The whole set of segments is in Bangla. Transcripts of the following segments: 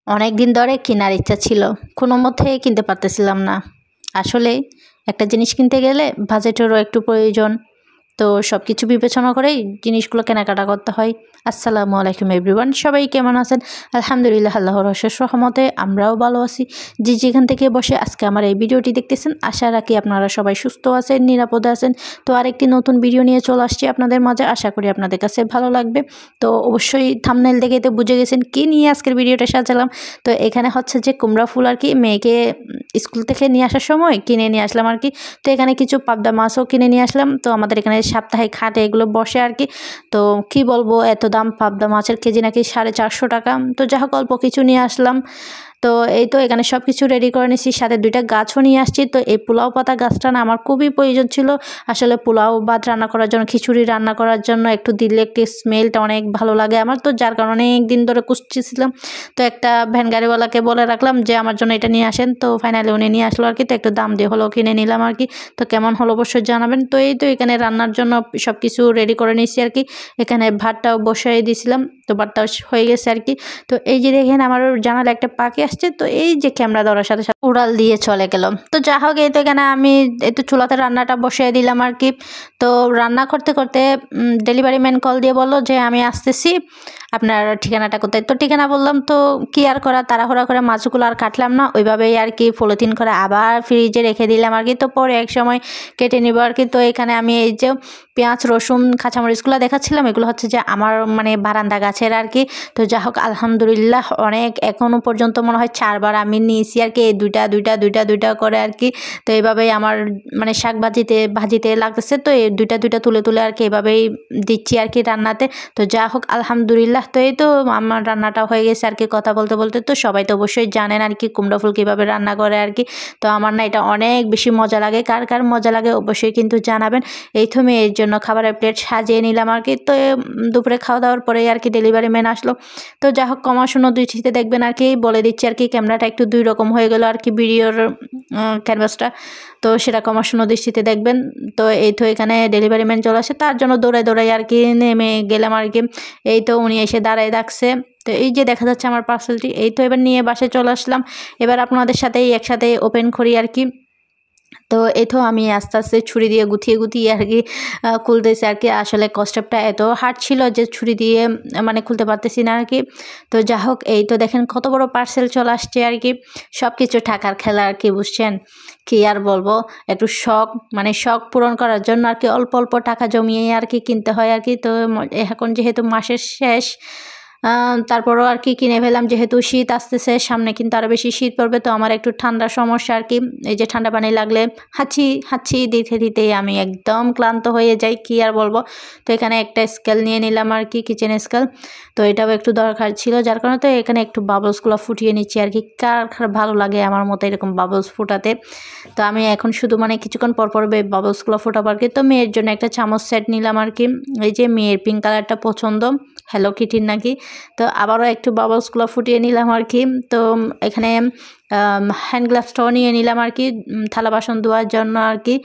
অনেক দিন ধরে কেনার ইচ্ছা ছিল, কোনো মতে কিনতে পারতেছিলাম না। আসলে একটা জিনিস কিনতে গেলে বাজেটেরও একটু প্রয়োজন, তো সব কিছু বিবেচনা করেই জিনিসগুলো কেনাকাটা করতে হয়। আসসালামু আলাইকুম এভরিওয়ান, সবাই কেমন আছেন? আলহামদুলিল্লাহ, আল্লাহর অশেষ রহমতে আমরাও ভালো আছি। যেখান থেকে বসে আজকে আমার এই ভিডিওটি দেখতেছেন, আশা রাখি আপনারা সবাই সুস্থ আছেন, নিরাপদে আছেন। তো আরেকটি নতুন ভিডিও নিয়ে চলে আসছি আপনাদের মাঝে, আশা করি আপনাদের কাছে ভালো লাগবে। তো অবশ্যই থাম্বনেল দেখে তো বুঝে গেছেন কি নিয়ে আজকের ভিডিওটা সাজালাম। তো এখানে হচ্ছে যে কুমড়া ফুল আর কি মেয়েকে স্কুল থেকে নিয়ে আসার সময় কিনে নিয়ে আসলাম আর কি। তো এখানে কিছু পাবদা মাছও কিনে নিয়ে আসলাম। তো আমাদের এখানে সাপ্তাহিক হাটে এগুলো বসে আর কি। তো কি বলবো, এত দাম, পাবদা মাছের কেজি নাকি 450 টাকা। তো যা হোক অল্প কিছু নিয়ে আসলাম। তো এই তো এখানে সব কিছু রেডি করে নিয়েছি, সাথে 2টা গাছও নিয়ে আসছি। তো এই পোলাও পাতা গাছটা না আমার খুবই প্রয়োজন ছিল। আসলে পোলাও ভাত রান্না করার জন্য, খিচুড়ি রান্না করার জন্য একটু দিলে একটু স্মেলটা অনেক ভালো লাগে আমার। তো যার কারণে অনেক দিন ধরে খুঁজছিলাম। তো একটা ভ্যান গাড়িওয়ালাকে বলে রাখলাম যে আমার জন্য এটা নিয়ে আসেন। তো ফাইনালি উনি নিয়ে আসলো আর কি। তো একটু দাম দিয়ে হলেও কিনে নিলাম আর কি। তো কেমন হলো অবশ্যই জানাবেন। তো এই তো এখানে রান্নার জন্য সব কিছু রেডি করে নিয়েছি আর কি। এখানে ভাতটাও বসাই দিয়েছিলাম, তো ভাতটাও হয়ে গেছে আর কি। তো এই যে দেখেন আমার জানালে একটা পাখি আসছে, তো এই যে ক্যামেরা ধরার সাথে সাথে উড়াল দিয়ে চলে গেল। তো যা হোক, এই তো এখানে আমি একটু চুলাতে রান্নাটা বসিয়ে দিলাম আর কি। তো রান্না করতে করতে ডেলিভারি ম্যান কল দিয়ে বললো যে আমি আসতেছি, আপনার ঠিকানাটা কোথায়। তো ঠিকানা বললাম, তো কি আর করা, তাড়াহুড়া করে মাছগুলো আর কাটলাম না, ওইভাবেই আর কি পলিথিন করে আবার ফ্রিজে রেখে দিলাম আর কি। তো পরে এক সময় কেটে নিব আর কি। তো এখানে আমি এই যে পেঁয়াজ, রসুন, কাঁচামরিচগুলো দেখাচ্ছিলাম, এগুলো হচ্ছে যে আমার মানে বারান্দা গাছের আর কি। তো যা হোক আলহামদুলিল্লাহ অনেক, এখনও পর্যন্ত মনে হয় 4বার আমি নিয়েছি আর কি, এই দুইটা করে আর কি। তো এইভাবেই আমার মানে শাক ভাজিতে লাগতেছে। তো এই দুইটা তুলে তুলে আর কি এভাবেই দিচ্ছি আর কি রান্নাতে। তো যা হোক আলহামদুলিল্লাহ, তো এই তো আমার রান্নাটা হয়ে গেছে আর কি কথা বলতে বলতে। তো সবাই তো অবশ্যই জানেন আর কি কুমড়া ফুল কীভাবে রান্না করে আর কি। তো আমার না এটা অনেক বেশি মজা লাগে, কার কার মজা লাগে অবশ্যই কিন্তু জানাবেন। এই তো মেয়ের জন্য খাবারের প্লেট সাজিয়ে নিলাম আর কি। তো দুপুরে খাওয়া দাওয়ার পরে আর কি ডেলিভারি ম্যান আসলো। তো যা হোক কমাশোনো দৃষ্টিতে দেখবেন আর কি, বলে দিচ্ছি আর কি। ক্যামেরাটা একটু 2 রকম হয়ে গেল আর কি ভিডিওর ক্যানভাসটা, তো সেটা কমাশোনো দৃষ্টিতে দেখবেন। তো এই তো এখানে ডেলিভারি ম্যান চলে আসে, তার জন্য দৌড়াই আর কি নেমে গেলাম আর কি। এই তো উনি এসে দাঁড়ায় ডাকছে। তো এই যে দেখা যাচ্ছে আমার পার্সেলটি, এই তো এবার নিয়ে বাসায় চলে আসলাম। এবার আপনাদের সাথেই একসাথে ওপেন করি আর কি। তো এই তো আমি আস্তে আস্তে ছুরি দিয়ে গুছিয়ে আর কি খুলতেছি আর কি। আসলে কস্টেপটা এত হার্ড ছিল যে ছুরি দিয়ে মানে খুলতে পারতেছি না আর কি। তো যা হোক, এই তো দেখেন কত বড় পার্সেল চলে আসছে আর কি। সব কিছু টাকার খেলা আর কি, বুঝছেন কি আর বলবো। একটু শখ পূরণ করার জন্য আর কি অল্প অল্প টাকা জমিয়ে আর কি কিনতে হয় আর কি। তো এখন যেহেতু মাসের শেষ, তারপরও আর কি কিনে ফেললাম, যেহেতু শীত আসতেছে সামনে, কিন্তু আরও বেশি শীত পড়বে। তো আমার একটু ঠান্ডার সমস্যা আর কি। এই যে ঠান্ডা পানি লাগলে হাঁচি দিতেই আমি একদম ক্লান্ত হয়ে যাই, কি আর বলবো। তো এখানে একটা স্কেল নিয়ে নিলাম আর কি, কিচেন স্কেল। তো এটাও একটু দরকার ছিল, যার কারণে তো এখানে একটু বাবলসগুলো ফুটিয়ে নিচ্ছি আর কি। কার ভালো লাগে আমার মতো এরকম বাবলস ফুটাতে। তো আমি এখন শুধু মানে কিছুক্ষণ পর বাবলসগুলো ফোটাবো আর কি। তো মেয়ের জন্য একটা চামচ সেট নিলাম আর কি। এই যে মেয়ের পিঙ্ক কালারটা পছন্দ, হ্যালো কিটির নাকি। তো আবারও একটু বাবলসগুলো ফুটিয়ে নিলাম আর কি। তো এখানে হ্যান্ড গ্লাভসটাও নিয়ে নিলাম আর কি, থালা বাসন ধোয়ার জন্য আর কি।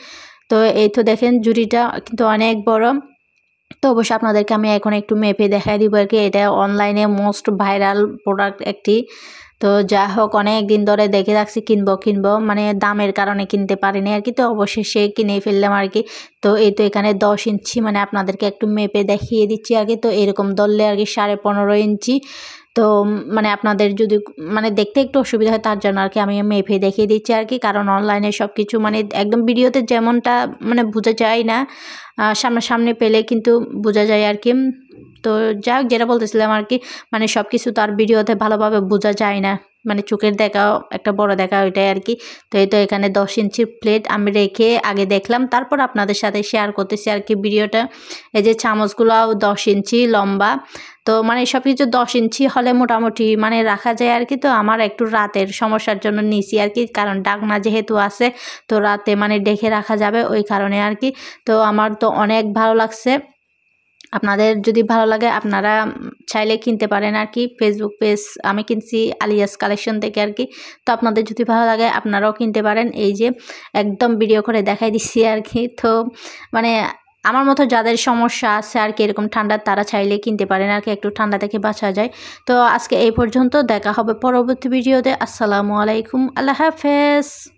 তো এই তো দেখেন ঝুড়িটা কিন্তু অনেক বড়। তো অবশ্যই আপনাদেরকে আমি এখন একটু মেপে দেখাই দিব আর কি। এটা অনলাইনে মোস্ট ভাইরাল প্রোডাক্ট একটি। তো যা হোক অনেক দিন ধরে দেখে রাখছি কিনবো, মানে দামের কারণে কিনতে পারিনি আর কি। তো অবশেষে কিনে ফেললাম আর কি। তো এই তো এখানে 10 ইঞ্চি, মানে আপনাদেরকে একটু মেপে দেখিয়ে দিচ্ছি আর কি। তো এরকম ধরলে আর কি 15.5 ইঞ্চি। তো মানে আপনাদের যদি মানে দেখতে একটু অসুবিধা হয়, তার জন্য আর কি আমি মেপে দেখিয়ে দিচ্ছি আর কি। কারণ অনলাইনে সব কিছু মানে একদম ভিডিওতে যেমনটা মানে বোঝা যায় না, সামনাসামনি পেলে কিন্তু বোঝা যায় আর কি। তো যাই হোক, যেটা বলতেছিলাম আর কি, মানে সব কিছু তো আর ভিডিওতে ভালোভাবে বোঝা যায় না, মানে চোখের দেখাও একটা বড় দেখা, ওইটাই আর কি। তো এই তো এখানে 10 ইঞ্চির প্লেট আমি রেখে আগে দেখলাম, তারপর আপনাদের সাথে শেয়ার করতেছি আর কি ভিডিওটা। এই যে চামচগুলোও 10 ইঞ্চি লম্বা। তো মানে সব কিছু 10 ইঞ্চি হলে মোটামুটি মানে রাখা যায় আর কি। তো আমার একটু রাতের সমস্যার জন্য নিছি আর কি, কারণ ডাকনা যেহেতু আছে, তো রাতে মানে ডেকে রাখা যাবে ওই কারণে আর কি। তো আমার তো অনেক ভালো লাগছে। আপনাদের যদি ভালো লাগে আপনারা চাইলে কিনতে পারেন আর কি। ফেসবুক পেজ আমি কিনছি আলিয়াস কালেকশন থেকে আর কি। তো আপনাদের যদি ভালো লাগে আপনারাও কিনতে পারেন। এই যে একদম ভিডিও করে দেখাই দিচ্ছি আর কি। তো মানে আমার মতো যাদের সমস্যা আছে আর কি এরকম ঠান্ডা, তারা চাইলে কিনতে পারেন আর কি, একটু ঠান্ডা থেকে বাঁচা যায়। তো আজকে এই পর্যন্ত, দেখা হবে পরবর্তী ভিডিওতে। আসসালামু আলাইকুম, আল্লাহ হাফেজ।